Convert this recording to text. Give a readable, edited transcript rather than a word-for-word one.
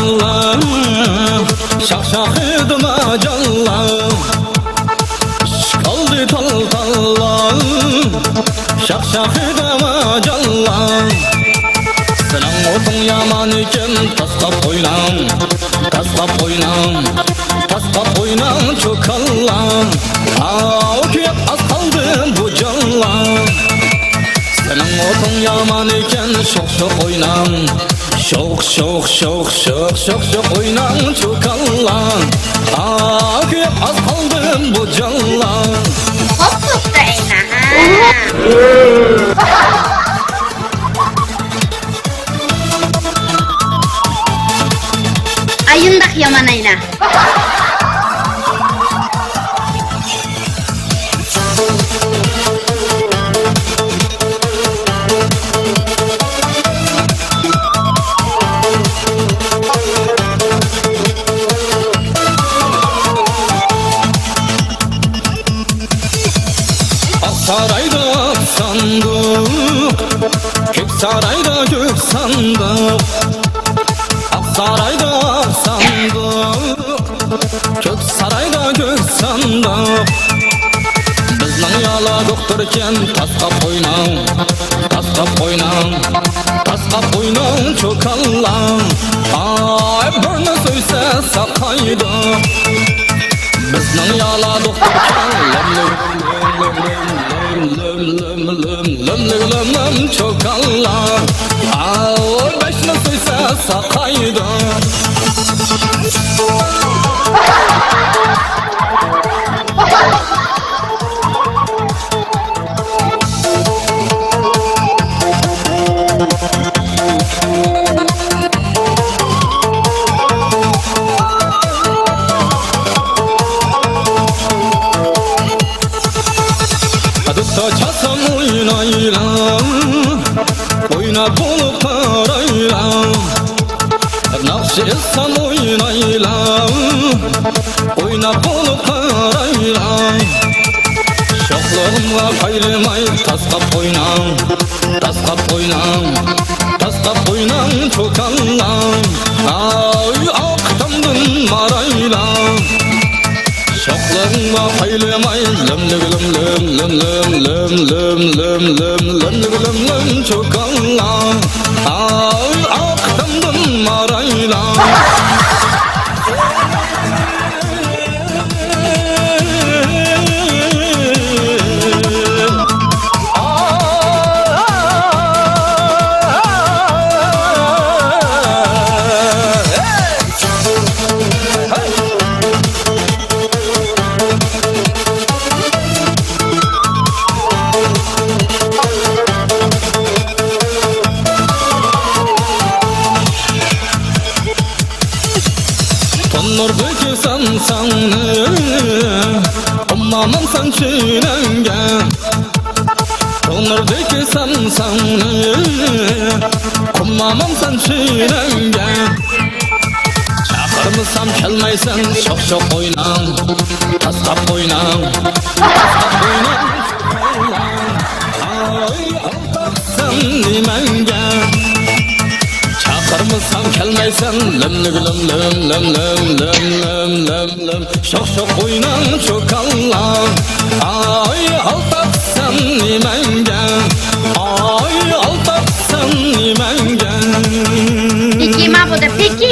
çokallam, şahşahıdıma callam. Kaldı taltallam, şahşahıdıma callam. Senin otun yaman iken taslap oynam, taslap oynam, taslap oynam çokallam. Okuyup az kaldı bu callam. Senin otun yaman iken şok şok oynam, şok şok şok şok şok şok oynam çokallam. Okuyup az kaldı bu callam. Hopuk da eyna ha. Ayındak yaman eyna. Sarayda sandık, kök sarayda gök sandık. Sarayda sandık, kök sarayda gök sandık. Bizning yala doktorken taslap oynam, taslap oynam, taslap oynam çokallam. Burnu söйse sakaydı. Bizning yala doktorken lım çokallam. Beşini söйse sakaydı. Çasam oynaylam, oynab bulup qaraylam. Nakş etsam oynaylam, oynab bulup qaraylam. Şoqlığımga qayrimay taslap oynam, taslap oynam, taslap oynam çokallam. Aqtamdın maraylam. Şoqlığımga qayrimay lım çokallam. Aqtamdın maraylam. Tonurdaki sansanı, ummamın sen çiğnengen. Tonurdaki sansanı, ummamın sen çiğnengen. Çakırmısam kelmeysen şok şok oynam, taslap oynam, taslap oynam. Altaksan nimengen. Çakırmısam kelmeysen lım şok şok oynam çokallam. Altaksan nimengen, altaksan nimengen. Peki ma bu da peki.